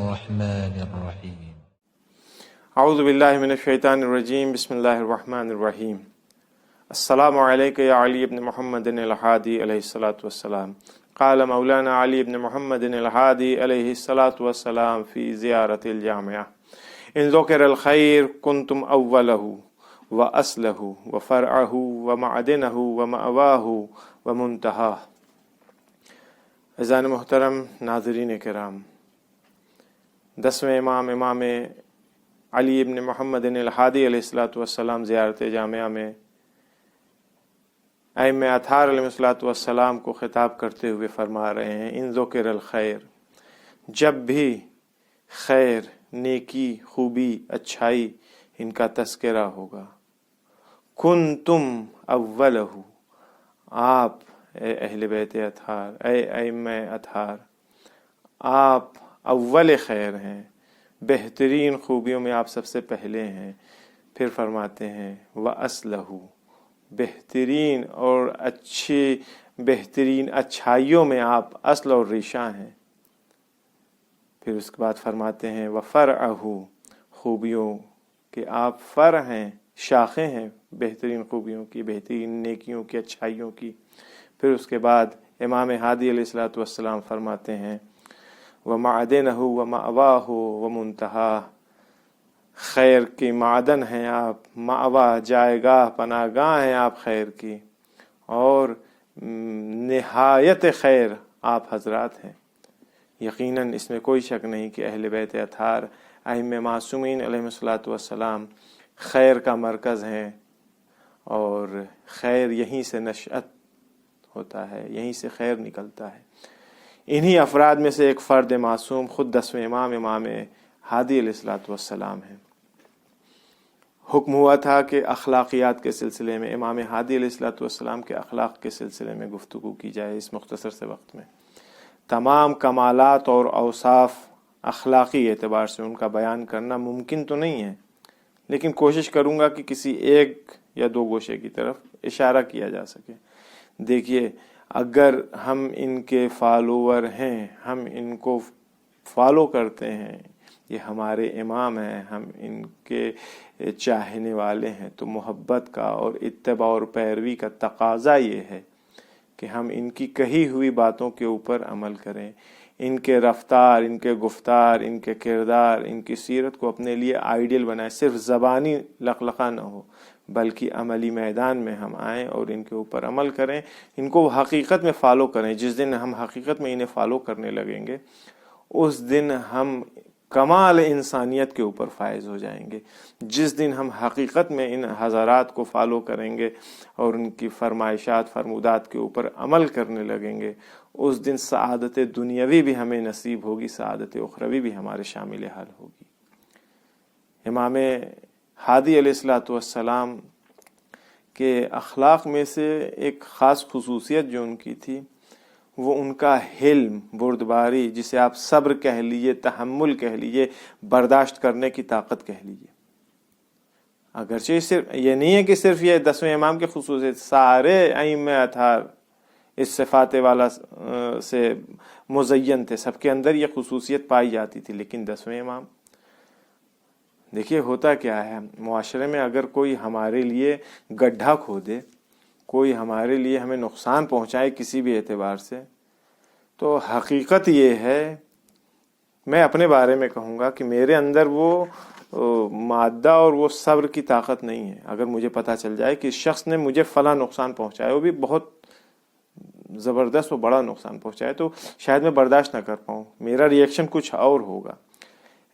الرحمن الرحیم۔ اعوذ باللہ من الشیطان الرجیم، بسم اللہ الرحمن الرحیم۔ السلام علیکم یا علی بن محمد الہادی علیہ الصلاۃ والسلام۔ قال مولانا علی بن محمد الہادی علیہ الصلاۃ والسلام فی زیارت الجامعہ: ان ذکر الخیر کنتم اولہ واصلہ وفرعہ ومعدنہ ومأواہ ومنتہاہ۔ عزیزان محترم، ناظرین کرام، 10ویں امام علی ابن محمد الہادی علیہ الصلاۃ والسلام زیارت جامعہ میں ائمہ اطہار علیہ الصلاۃ والسلام کو خطاب کرتے ہوئے فرما رہے ہیں: ان ذکر الخیر، جب بھی خیر، نیکی، خوبی، اچھائی ان کا تذکرہ ہوگا، کنتم اولہ، آپ اے اہل بیت اطہار، اے ائمہ اطہار، آپ اول خیر ہیں، بہترین خوبیوں میں آپ سب سے پہلے ہیں۔ پھر فرماتے ہیں وَأَصْلَهُ، بہترین اور بہترین اچھائیوں میں آپ اصل اور ریشہ ہیں۔ پھر اس کے بعد فرماتے ہیں وَفَرْعَهُ، خوبیوں کے آپ فرع ہیں، شاخیں ہیں بہترین خوبیوں کی، بہترین نیکیوں کی، اچھائیوں کی۔ پھر اس کے بعد امام ہادی علیہ الصلاۃ والسلام فرماتے ہیں وَمَعْدِنَهُ وَمَأْوَاهُ وَمُنْتَهَاهُ، خیر کی معدن ہیں آپ، مأوا جائے گاہ، پناہ گاہ ہیں آپ خیر کی، اور نہایت خیر آپ حضرات ہیں۔ یقیناً اس میں کوئی شک نہیں کہ اہل بیت اطہار ائمہ معصومین علیہ الصلاۃ والسلام خیر کا مرکز ہیں، اور خیر یہیں سے نشأت ہوتا ہے، یہیں سے خیر نکلتا ہے۔ انہی افراد میں سے ایک فرد معصوم خود 10ویں امام ہادی علیہ الصلاۃ والسلام ہیں۔ حکم ہوا تھا کہ اخلاقیات کے سلسلے میں، امام ہادی علیہ الصلاۃ والسلام کے اخلاق کے سلسلے میں گفتگو کی جائے اس مختصر سے وقت میں۔ تمام کمالات اور اوصاف اخلاقی اعتبار سے ان کا بیان کرنا ممکن تو نہیں ہے، لیکن کوشش کروں گا کہ کسی ایک یا دو گوشے کی طرف اشارہ کیا جا سکے۔ دیکھیے، اگر ہم ان کے فالوور ہیں، ہم ان کو فالو کرتے ہیں، یہ ہمارے امام ہیں، ہم ان کے چاہنے والے ہیں، تو محبت کا اور اتباع اور پیروی کا تقاضا یہ ہے کہ ہم ان کی کہی ہوئی باتوں کے اوپر عمل کریں، ان کے رفتار، ان کے گفتار، ان کے کردار، ان کی سیرت کو اپنے لیے آئیڈیل بنائیں۔ صرف زبانی لقلقہ نہ ہو، بلکہ عملی میدان میں ہم آئیں اور ان کے اوپر عمل کریں، ان کو حقیقت میں فالو کریں۔ جس دن ہم حقیقت میں انہیں فالو کرنے لگیں گے، اس دن ہم کمال انسانیت کے اوپر فائز ہو جائیں گے۔ جس دن ہم حقیقت میں ان حضرات کو فالو کریں گے اور ان کی فرمائشات، فرمودات کے اوپر عمل کرنے لگیں گے، اس دن سعادت دنیاوی بھی ہمیں نصیب ہوگی، سعادت اخروی بھی ہمارے شامل حال ہوگی۔ امام ہادی علیہ الصلاۃ والسلام کے اخلاق میں سے ایک خاص خصوصیت جو ان کی تھی، وہ ان کا حلم، بردباری، جسے آپ صبر کہہ لیجئے، تحمل کہہ لیجئے، برداشت کرنے کی طاقت کہہ لیجئے۔ اگرچہ صرف یہ نہیں ہے کہ صرف یہ 10ویں امام کی خصوصیت، سارے ائمہ اطہار اس صفات والا سے مزین تھے، سب کے اندر یہ خصوصیت پائی جاتی تھی، لیکن 10ویں امام، دیکھیے ہوتا کیا ہے معاشرے میں، اگر کوئی ہمارے لیے گڈھا کھودے، کوئی ہمارے لیے ہمیں نقصان پہنچائے کسی بھی اعتبار سے، تو حقیقت یہ ہے، میں اپنے بارے میں کہوں گا کہ میرے اندر وہ مادہ اور وہ صبر کی طاقت نہیں ہے۔ اگر مجھے پتہ چل جائے کہ اس شخص نے مجھے فلاں نقصان پہنچایا، وہ بھی بہت زبردست و بڑا نقصان پہنچائے، تو شاید میں برداشت نہ کر پاؤں، میرا ریئیکشن کچھ اور ہوگا۔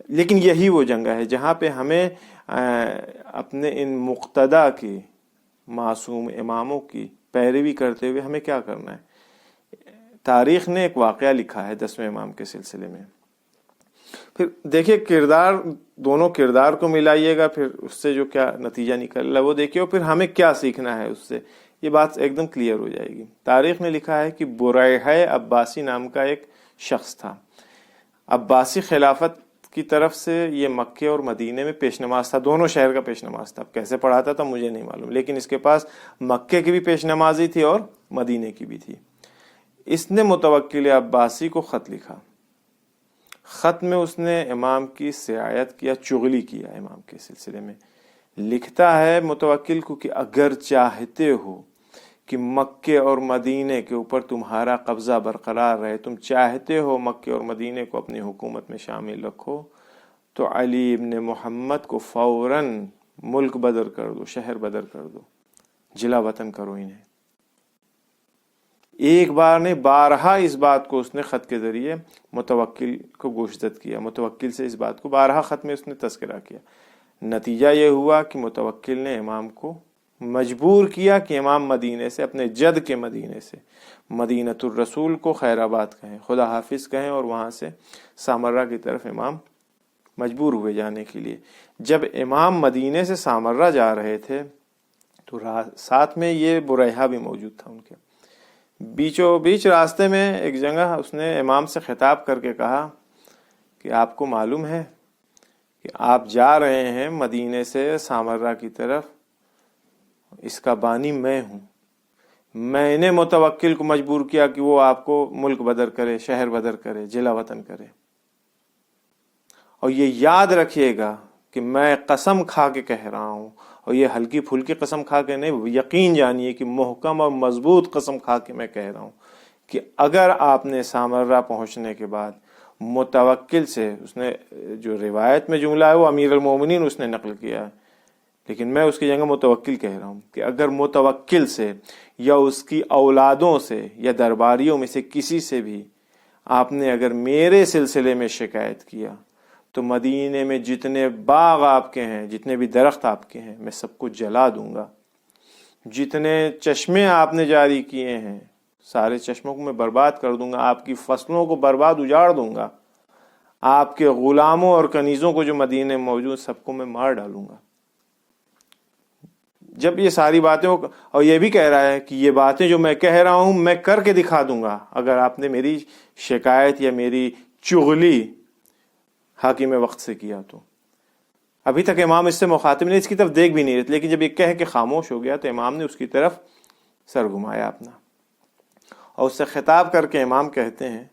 لیکن یہی وہ جگہ ہے جہاں پہ ہمیں اپنے ان مقتدی کی، معصوم اماموں کی پیروی کرتے ہوئے ہمیں کیا کرنا ہے۔ تاریخ نے ایک واقعہ لکھا ہے 10ویں امام کے سلسلے میں۔ پھر دیکھیے کردار، دونوں کردار کو ملائیے گا، پھر اس سے جو کیا نتیجہ نکل رہا ہے وہ دیکھیے، اور پھر ہمیں کیا سیکھنا ہے اس سے، یہ بات ایک دم کلیئر ہو جائے گی۔ تاریخ نے لکھا ہے کہ بریحہ عباسی نام کا ایک شخص تھا، عباسی خلافت کی طرف سے یہ مکے اور مدینے میں پیش نماز تھا، دونوں شہر کا پیش نماز تھا۔ کیسے پڑھاتا تھا مجھے نہیں معلوم، لیکن اس کے پاس مکے کی بھی پیش نمازی تھی اور مدینے کی بھی تھی۔ اس نے متوکل عباسی کو خط لکھا خط میں اس نے امام کی سیاحت کیا، چغلی کیا امام کے سلسلے میں. لکھتا ہے متوکل کو کہ اگر چاہتے ہو کہ مکے اور مدینے کے اوپر تمہارا قبضہ برقرار رہے، تم چاہتے ہو مکے اور مدینے کو اپنی حکومت میں شامل رکھو، تو علی ابن محمد کو فوراً ملک بدر کر دو، شہر بدر کر دو، جلا وطن کرو انہیں. ایک بار نہیں، بارہا اس بات کو اس نے خط کے ذریعے متوکل کو گوشزد کیا، متوکل سے اس بات کو بارہا خط میں اس نے تذکرہ کیا. نتیجہ یہ ہوا کہ متوکل نے امام کو مجبور کیا کہ امام مدینے سے، اپنے جد کے مدینے سے، مدینۃ الرسول کو خیر آباد کہیں، خدا حافظ کہیں، اور وہاں سے سامرہ کی طرف امام مجبور ہوئے جانے کے لیے. جب امام مدینے سے سامرہ جا رہے تھے تو ساتھ میں یہ بریحہ بھی موجود تھا ان کے. بیچوں بیچ راستے میں ایک جگہ اس نے امام سے خطاب کر کے کہا کہ آپ کو معلوم ہے کہ آپ جا رہے ہیں مدینے سے سامرہ کی طرف، اس کا بانی میں ہوں. میں نے متوکل کو مجبور کیا کہ وہ آپ کو ملک بدر کرے، شہر بدر کرے، جلا وطن کرے. اور یہ یاد رکھیے گا کہ میں قسم کھا کے کہہ رہا ہوں، اور یہ ہلکی پھلکی قسم کھا کے نہیں، یقین جانیے کہ محکم اور مضبوط قسم کھا کے میں کہہ رہا ہوں کہ اگر آپ نے سامرہ پہنچنے کے بعد متوکل سے، اس نے جو روایت میں جملہ ہے وہ امیر المومنین اس نے نقل کیا ہے، لیکن میں اس کی جگہ متوکل کہہ رہا ہوں کہ اگر متوکل سے یا اس کی اولادوں سے یا درباریوں میں سے کسی سے بھی آپ نے اگر میرے سلسلے میں شکایت کیا تو مدینے میں جتنے باغ آپ کے ہیں، جتنے بھی درخت آپ کے ہیں، میں سب کو جلا دوں گا. جتنے چشمے آپ نے جاری کیے ہیں سارے چشموں کو میں برباد کر دوں گا، آپ کی فصلوں کو برباد اجاڑ دوں گا، آپ کے غلاموں اور کنیزوں کو جو مدینے میں موجود سب کو میں مار ڈالوں گا. جب یہ ساری باتیں، اور یہ بھی کہہ رہا ہے کہ یہ باتیں جو میں کہہ رہا ہوں میں کر کے دکھا دوں گا اگر آپ نے میری شکایت یا میری چغلی حاکم وقت سے کیا تو. ابھی تک امام اس سے مخاطب نہیں، اس کی طرف دیکھ بھی نہیں رہے، لیکن جب یہ کہہ کے خاموش ہو گیا تو امام نے اس کی طرف سر گھمایا اپنا، اور اس سے خطاب کر کے امام کہتے ہیں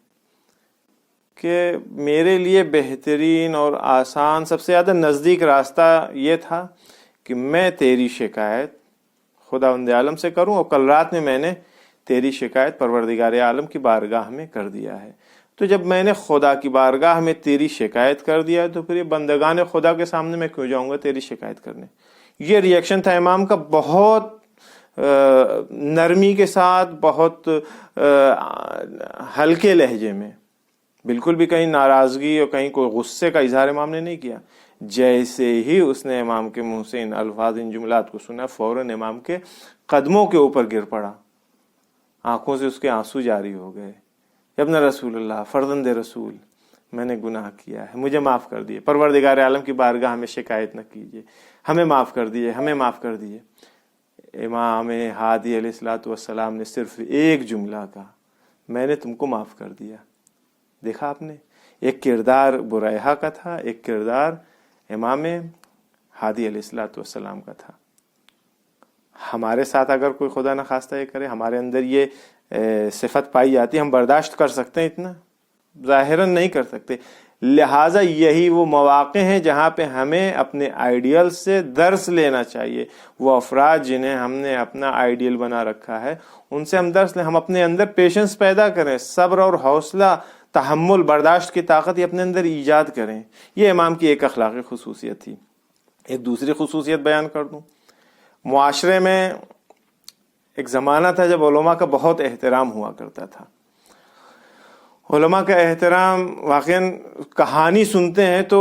کہ میرے لیے بہترین اور آسان، سب سے زیادہ نزدیک راستہ یہ تھا کہ میں تیری شکایت خداوند عالم سے کروں، اور کل رات میں نے تیری شکایت پروردگار عالم کی بارگاہ میں کر دیا ہے. تو جب میں نے خدا کی بارگاہ میں تیری شکایت کر دیا تو پھر یہ بندگان خدا کے سامنے میں کیوں جاؤں گا تیری شکایت کرنے. یہ ریئیکشن تھا امام کا، بہت نرمی کے ساتھ، بہت ہلکے لہجے میں، بالکل بھی کہیں ناراضگی اور کہیں کوئی غصے کا اظہار امام نے نہیں کیا. جیسے ہی اس نے امام کے منہ سے ان الفاظ، ان جملات کو سنا، فوراً امام کے قدموں کے اوپر گر پڑا، آنکھوں سے اس کے آنسو جاری ہو گئے. ابن رسول اللہ، فرزند رسول، میں نے گناہ کیا ہے، مجھے معاف کر دیے، پروردگار عالم کی بارگاہ میں شکایت نہ کیجیے، ہمیں معاف کر دیے، ہمیں معاف کر دیے. امام ہادی علیہ الصلوۃ والسلام نے صرف ایک جملہ کہا، میں نے تم کو معاف کر دیا. دیکھا آپ نے، ایک کردار بریحہ کا تھا، ایک کردار امام ہادی علیہ الصلوۃ والسلام کا تھا. ہمارے ساتھ اگر کوئی خدا نخواستہ یہ کرے، ہمارے اندر یہ صفت پائی جاتی ہے، ہم برداشت کر سکتے ہیں؟ اتنا ظاہراً نہیں کر سکتے. لہٰذا یہی وہ مواقع ہیں جہاں پہ ہمیں اپنے آئیڈیل سے درس لینا چاہیے. وہ افراد جنہیں ہم نے اپنا آئیڈیل بنا رکھا ہے ان سے ہم درس لیں، ہم اپنے اندر پیشنس پیدا کریں، صبر اور حوصلہ، تحمل، برداشت کی طاقت یہ اپنے اندر ایجاد کریں. یہ امام کی ایک اخلاقی خصوصیت تھی. ایک دوسری خصوصیت بیان کر دوں. معاشرے میں ایک زمانہ تھا جب علماء کا بہت احترام ہوا کرتا تھا. علماء کا احترام، واقعاً کہانی سنتے ہیں تو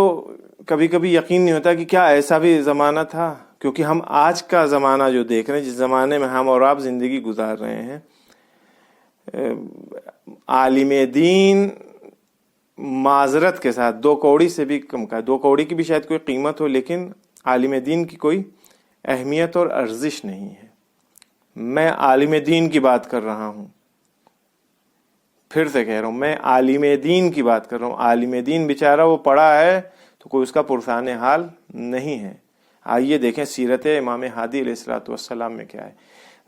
کبھی کبھی یقین نہیں ہوتا کہ کیا ایسا بھی زمانہ تھا، کیونکہ ہم آج کا زمانہ جو دیکھ رہے ہیں، جس زمانے میں ہم اور آپ زندگی گزار رہے ہیں، عالم دین معذرت کے ساتھ 2 کوڑی سے بھی کم کا، 2 کوڑی کی بھی شاید کوئی قیمت ہو، لیکن عالم دین کی کوئی اہمیت اور ارزش نہیں ہے. میں عالم دین کی بات کر رہا ہوں، پھر سے کہہ رہا ہوں، میں عالم دین کی بات کر رہا ہوں. عالم دین بیچارہ وہ پڑھا ہے تو کوئی اس کا پرسان حال نہیں ہے. آئیے دیکھیں سیرت امام ہادی علیہ الصلوۃ والسلام میں کیا ہے.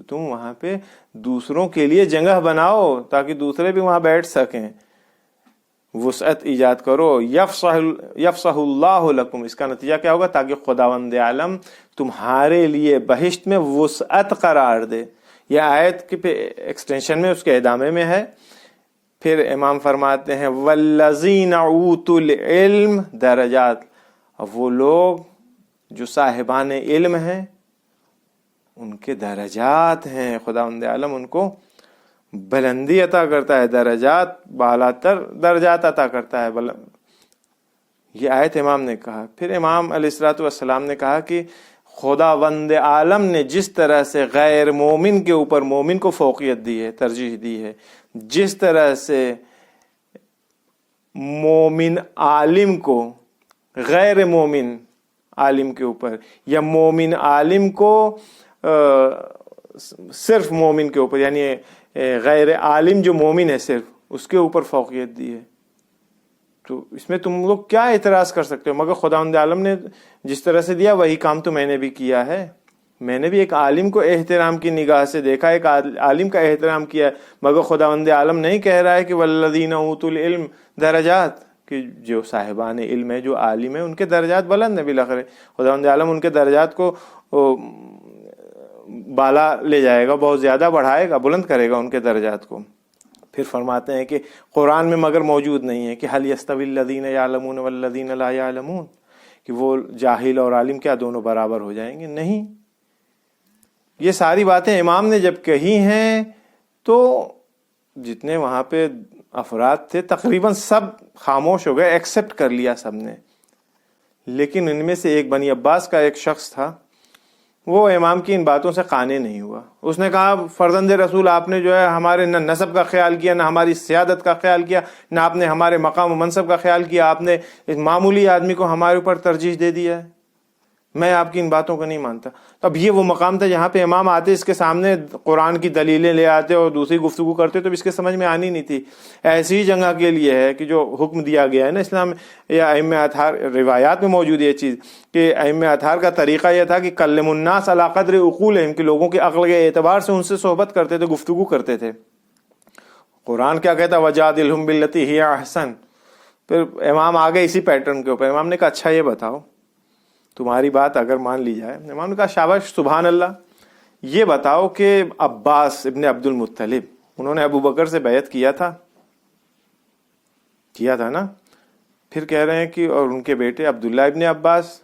تو تم وہاں پہ دوسروں کے لیے جگہ بناؤ تاکہ دوسرے بھی وہاں بیٹھ سکیں، وسعت ایجاد کرو. یفسح اللہ لکم، اس کا نتیجہ کیا ہوگا؟ تاکہ خداوند عالم تمہارے لیے بہشت میں وسعت قرار دے. یہ آیت کے پہ ایکسٹینشن میں اس کے ادامے میں ہے. پھر امام فرماتے ہیں والذین اوتوا العلم درجات، اب وہ لوگ جو صاحبان علم ہیں ان کے درجات ہیں، خداوند عالم ان کو بلندی عطا کرتا ہے، درجات بالا تر درجات عطا کرتا ہے. یہ آیت امام نے کہا. پھر امام علیہ الصلوۃ والسلام نے کہا کہ خداوند عالم نے جس طرح سے غیر مومن کے اوپر مومن کو فوقیت دی ہے، ترجیح دی ہے، جس طرح سے مومن عالم کو غیر مومن عالم کے اوپر، یا مومن عالم کو صرف مومن کے اوپر، یعنی غیر عالم جو مومن ہے صرف اس کے اوپر فوقیت دی ہے. تو اس میں تم لوگ کیا اعتراض کر سکتے ہو؟ مگر خداوند عالم نے جس طرح سے دیا وہی کام تو میں نے بھی کیا ہے. میں نے بھی ایک عالم کو احترام کی نگاہ سے دیکھا، ایک عالم کا احترام کیا ہے. مگر خداوند عالم نہیں کہہ رہا ہے کہ والذین اوتوا العلم درجات، کہ جو صاحبان علم ہے، جو عالم ہے، ان کے درجات بلند ہیں. بالآخر خداوند عالم ان کے درجات کو بالا لے جائے گا، بہت زیادہ بڑھائے گا، بلند کرے گا ان کے درجات کو. پھر فرماتے ہیں کہ قرآن میں مگر موجود نہیں ہے کہ هل يستوي الذين يعلمون والذين لا يعلمون، کہ وہ جاہل اور عالم کیا دونوں برابر ہو جائیں گے؟ نہیں. یہ ساری باتیں امام نے جب کہی ہیں تو جتنے وہاں پہ افراد تھے تقریباً سب خاموش ہو گئے، ایکسپٹ کر لیا سب نے. لیکن ان میں سے ایک بنی عباس کا ایک شخص تھا، وہ امام کی ان باتوں سے قانع نہیں ہوا. اس نے کہا فرزند رسول، آپ نے جو ہے ہمارے نہ نسب کا خیال کیا، نہ ہماری سیادت کا خیال کیا، نہ آپ نے ہمارے مقام و منصب کا خیال کیا، آپ نے اس معمولی آدمی کو ہمارے اوپر ترجیح دے دیا ہے. میں آپ کی ان باتوں کو نہیں مانتا. تو اب یہ وہ مقام تھا جہاں پہ امام آتے، اس کے سامنے قرآن کی دلیلیں لے آتے اور دوسری گفتگو کرتے، تو اس کے سمجھ میں آنی نہیں تھی. ایسی ہی جگہ کے لیے ہے کہ جو حکم دیا گیا ہے نا اسلام یا ائمہ اطہار، روایات میں موجود یہ چیز کہ ائمہ اطہار کا طریقہ یہ تھا کہ کلم الناس علی قدر عقولہم، کہ لوگوں کی عقل کے اعتبار سے ان سے صحبت کرتے تھے، گفتگو کرتے تھے. قرآن کیا کہتا ہے وجادلہم باللتی ہی احسن. پھر امام آگے اسی پیٹرن کے اوپر. امام نے کہا اچھا یہ بتاؤ تمہاری بات اگر مان لی جائے. امام نے کہا شاباش سبحان اللہ، یہ بتاؤ کہ عباس ابن عبد المطلب، انہوں نے ابو بکر سے بیعت کیا تھا نا. پھر کہہ رہے ہیں کہ اور ان کے بیٹے عبداللہ ابن عباس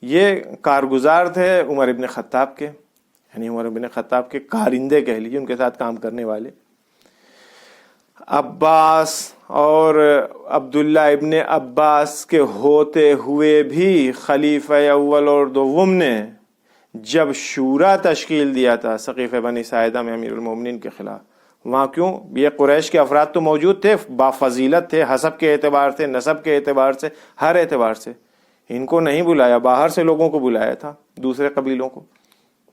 یہ کارگزار تھے عمر ابن خطاب کے، یعنی عمر ابن خطاب کے کارندے کہہ لیجیے، ان کے ساتھ کام کرنے والے. عباس اور عبداللہ ابن عباس کے ہوتے ہوئے بھی خلیفہ اول اور دوم نے جب شورا تشکیل دیا تھا سقیفہ بنی ساعدہ میں امیر المومنین کے خلاف، وہاں کیوں یہ قریش کے افراد تو موجود تھے، بافضیلت تھے، حسب کے اعتبار سے، نسب کے اعتبار سے، ہر اعتبار سے. ان کو نہیں بلایا، باہر سے لوگوں کو بلایا تھا، دوسرے قبیلوں کو.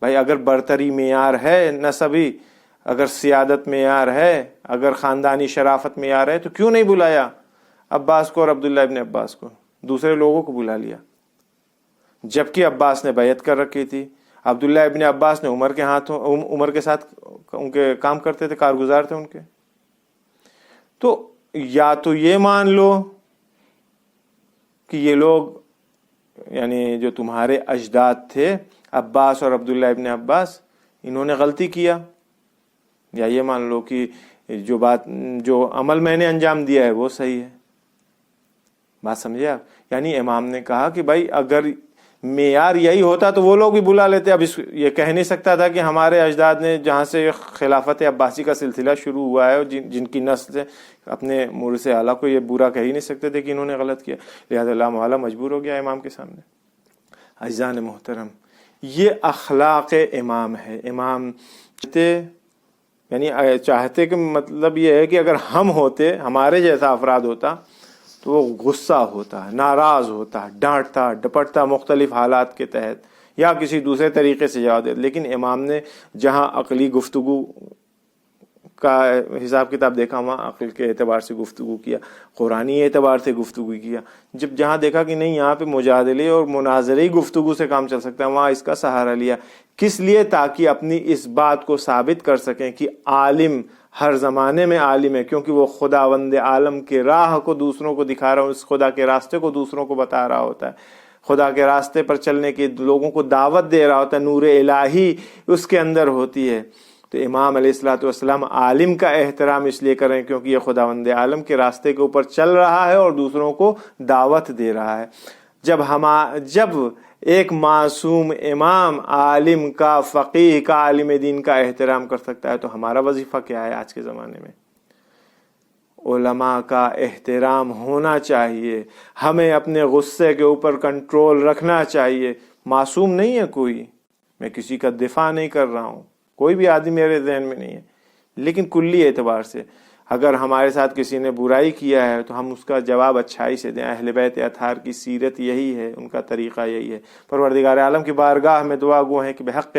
بھائی اگر برتری معیار ہے نسبی، اگر سیادت معیار ہے، اگر خاندانی شرافت معیار ہے، تو کیوں نہیں بلایا عباس کو اور عبداللہ ابن عباس کو؟ دوسرے لوگوں کو بلا لیا. جبکہ عباس نے بیعت کر رکھی تھی، عبداللہ ابن عباس نے عمر کے ساتھ ان کے کام کرتے تھے، کارگزار تھے ان کے. تو یا تو یہ مان لو کہ یہ لوگ یعنی جو تمہارے اجداد تھے عباس اور عبداللہ ابن عباس، انہوں نے غلطی کیا، یا یہ مان لو کہ جو عمل میں نے انجام دیا ہے وہ صحیح ہے. بات سمجھے آپ؟ یعنی امام نے کہا کہ بھائی اگر معیار یہی ہوتا تو وہ لوگ بھی بلا لیتے. اب یہ کہہ نہیں سکتا تھا کہ ہمارے اجداد نے جہاں سے خلافت عباسی کا سلسلہ شروع ہوا ہے، جن کی نسل سے اپنے مورث اعلیٰ کو یہ برا کہہ ہی نہیں سکتے تھے کہ انہوں نے غلط کیا. لہذا اللہ مولا مجبور ہو گیا امام کے سامنے. عزیزان محترم، یہ اخلاق امام ہے. امام یعنی چاہتے کہ مطلب یہ ہے کہ اگر ہم ہوتے، ہمارے جیسا افراد ہوتا تو وہ غصہ ہوتا، ناراض ہوتا، ڈانٹتا ڈپٹتا مختلف حالات کے تحت، یا کسی دوسرے طریقے سے جواب دیتا. لیکن امام نے جہاں عقلی گفتگو کا حساب کتاب دیکھا وہاں عقل کے اعتبار سے گفتگو کیا، قرآنی اعتبار سے گفتگو کیا. جہاں دیکھا کہ نہیں یہاں پہ مجادلے اور مناظری گفتگو سے کام چل سکتا ہے، وہاں اس کا سہارا لیا. کس لیے؟ تاکہ اپنی اس بات کو ثابت کر سکیں کہ عالم ہر زمانے میں عالم ہے، کیونکہ وہ خداوند عالم کے راہ کو دوسروں کو دکھا رہا ہوں، اس خدا کے راستے کو دوسروں کو بتا رہا ہوتا ہے، خدا کے راستے پر چلنے کی لوگوں کو دعوت دے رہا ہوتا ہے، نور الہی اس کے اندر ہوتی ہے۔ تو امام علیہ الصلوۃ والسلام عالم کا احترام اس لیے کریں کیونکہ یہ خداوند عالم کے راستے کے اوپر چل رہا ہے اور دوسروں کو دعوت دے رہا ہے۔ جب ایک معصوم امام عالم کا، فقیہ کا، عالم دین کا احترام کر سکتا ہے تو ہمارا وظیفہ کیا ہے آج کے زمانے میں؟ علماء کا احترام ہونا چاہیے، ہمیں اپنے غصے کے اوپر کنٹرول رکھنا چاہیے۔ معصوم نہیں ہے کوئی، میں کسی کا دفاع نہیں کر رہا ہوں، کوئی بھی آدمی میرے ذہن میں نہیں ہے، لیکن کلی اعتبار سے اگر ہمارے ساتھ کسی نے برائی کیا ہے تو ہم اس کا جواب اچھائی سے دیں۔ اہل بیت اطہار کی سیرت یہی ہے، ان کا طریقہ یہی ہے۔ پروردگار عالم کی بارگاہ میں دعا گو ہیں کہ بحق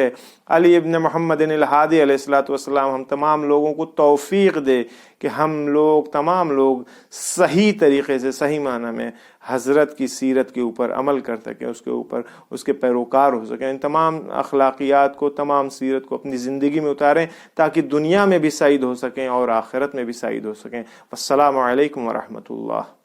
علی ابن محمد الہادی علیہ الصلوۃ والسلام ہم تمام لوگوں کو توفیق دے کہ ہم لوگ تمام لوگ صحیح طریقے سے، صحیح معنی میں حضرت کی سیرت کے اوپر عمل کر سکیں، اس کے اوپر اس کے پیروکار ہو سکیں، ان تمام اخلاقیات کو، تمام سیرت کو اپنی زندگی میں اتاریں تاکہ دنیا میں بھی سعید ہو سکیں اور آخرت میں بھی سعید ہو سکیں۔ السلام علیکم ورحمۃ اللہ۔